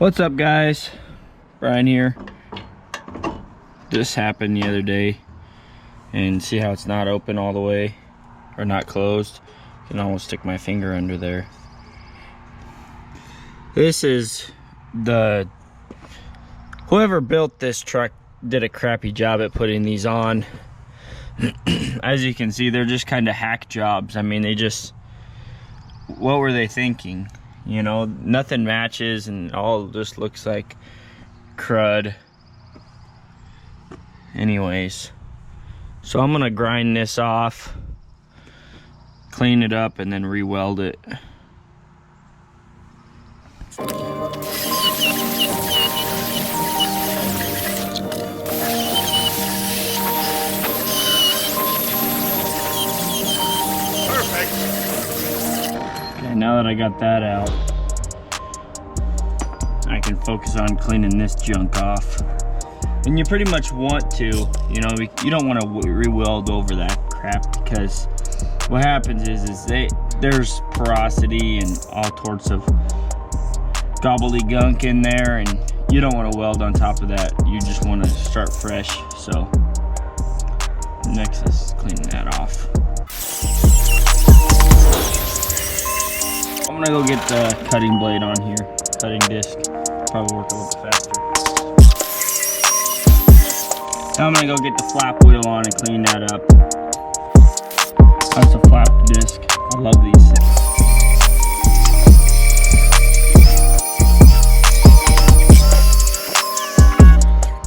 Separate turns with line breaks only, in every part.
What's up, guys? Brian here. This happened the other day, and see how it's not open all the way, or not closed? I can almost stick my finger under there. This is whoever built this truck did a crappy job at putting these on. As you can see, they're just kind of hack jobs. I mean, what were they thinking? You know, nothing matches and all just looks like crud. Anyways, so I'm gonna grind this off, clean it up, and then re-weld it. Now that I got that out, I can focus on cleaning this junk off. And you pretty much want to, you know, you don't want to re-weld over that crap, because what happens is there's porosity and all sorts of gobbledygunk in there, and you don't want to weld on top of that. You just want to start fresh. So next is cleaning that off. I'm gonna go get the cutting blade on here, cutting disc, probably work a little faster. Now I'm gonna go get the flap wheel on and clean that up. That's a flap disc. I love these things.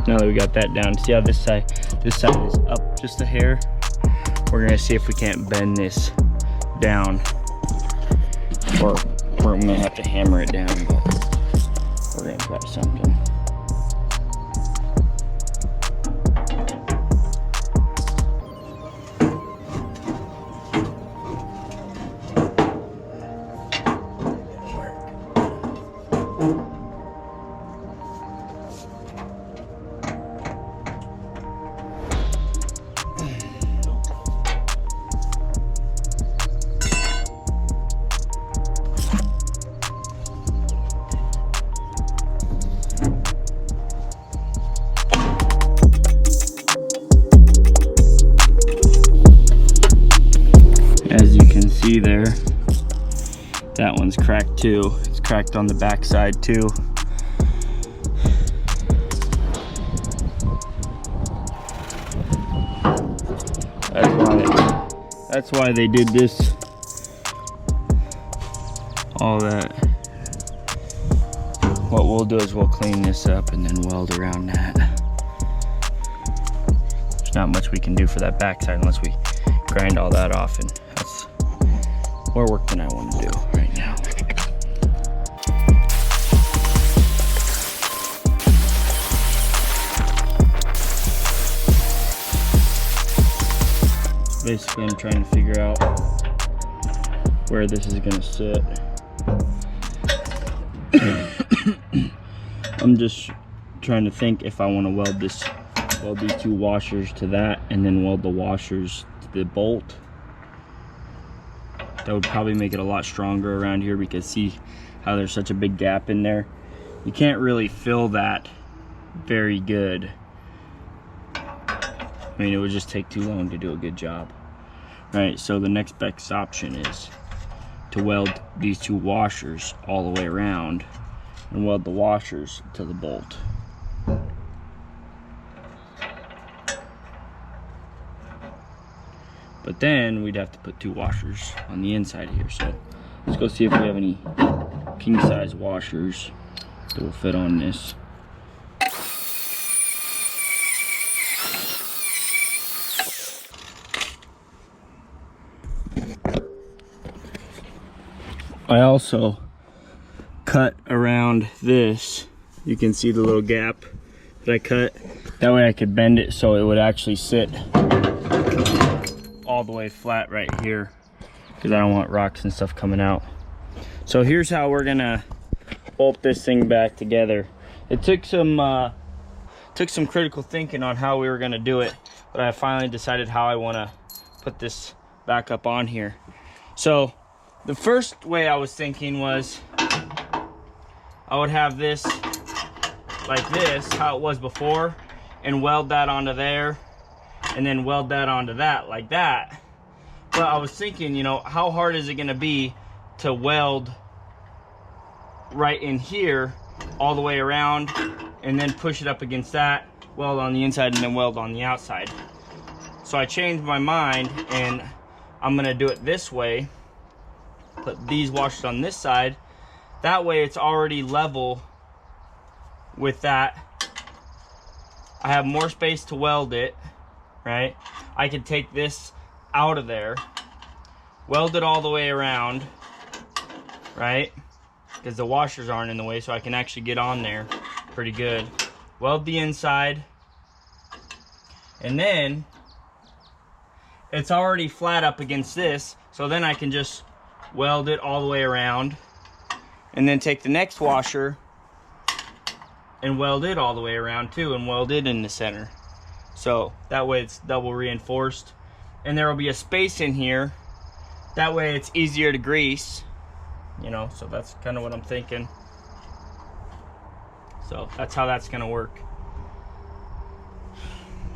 Now that we got that down, see how this side is up just a hair? We're gonna see if we can't bend this down. Or we're gonna have to hammer it down, but we're gonna try something. As you can see there, that one's cracked too. It's cracked on the back side too. That's why they did this. All that. What we'll do is we'll clean this up and then weld around that. There's not much we can do for that back side unless we grind all that off, and that's more work than I want to do right now. Basically, I'm trying to figure out where this is going to sit. I'm just trying to think if I want to weld these two washers to that and then weld the washers to the bolt. That would probably make it a lot stronger around here, because see how there's such a big gap in there? You can't really fill that very good. I mean, it would just take too long to do a good job. Right, so the next best option is to weld these two washers all the way around and weld the washers to the bolt. But then we'd have to put two washers on the inside here. So let's go see if we have any king size washers that will fit on this. I also cut around this. You can see the little gap that I cut. That way I could bend it so it would actually sit all the way flat right here, because I don't want rocks and stuff coming out. So here's how we're gonna bolt this thing back together. It took some critical thinking on how we were gonna do it, but I finally decided how I want to put this back up on here. So the first way I was thinking was I would have this like this, how it was before, and weld that onto there, and then weld that onto that like that. But I was thinking, you know, how hard is it gonna be to weld right in here all the way around, and then push it up against that, weld on the inside, and then weld on the outside. So I changed my mind, and I'm gonna do it this way. Put these washers on this side. That way it's already level with that. I have more space to weld it, right? I could take this out of there, weld it all the way around, right? Because the washers aren't in the way, so I can actually get on there pretty good. Weld the inside, and then it's already flat up against this, so then I can just weld it all the way around, and then take the next washer and weld it all the way around too, and weld it in the center. So that way it's double reinforced, and there will be a space in here. That way it's easier to grease, you know, so that's kind of what I'm thinking. So that's how that's gonna work.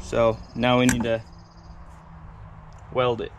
So now we need to weld it.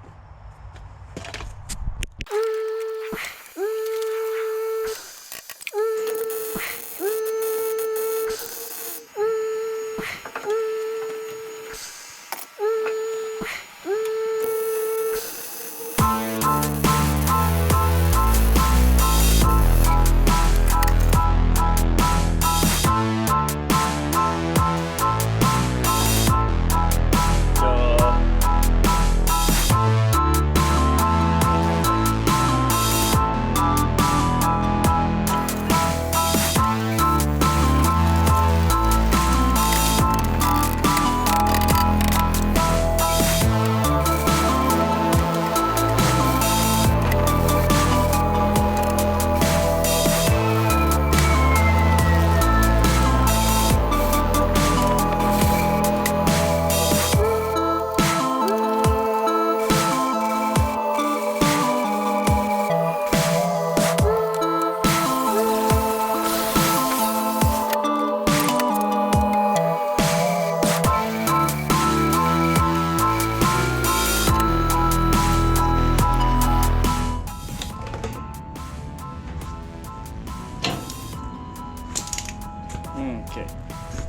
Okay,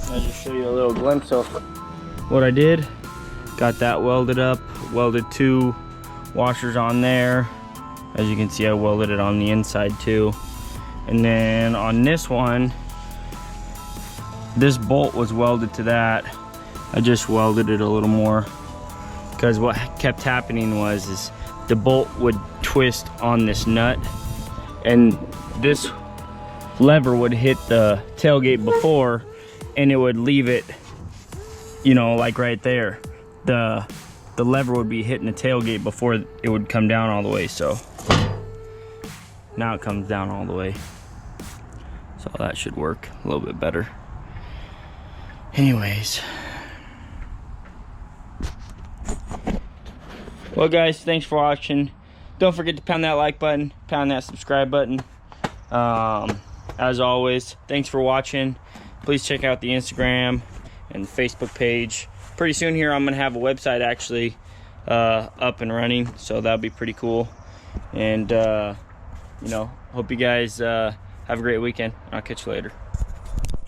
I'll just show you a little glimpse of what I did. Got that welded up, welded 2 washers on there. As you can see, I welded it on the inside too. And then on this one, this bolt was welded to that. I just welded it a little more, because what kept happening was the bolt would twist on this nut, and this lever would hit the tailgate before, and it would leave it, you know, like right there. The lever would be hitting the tailgate before it would come down all the way. So now it comes down all the way, so that should work a little bit better. Anyways, well guys, thanks for watching. Don't forget to pound that like button, pound that subscribe button. As always, thanks for watching. Please check out the Instagram and Facebook page. Pretty soon here I'm gonna have a website actually up and running, so that'll be pretty cool. And you know, hope you guys have a great weekend. I'll catch you later.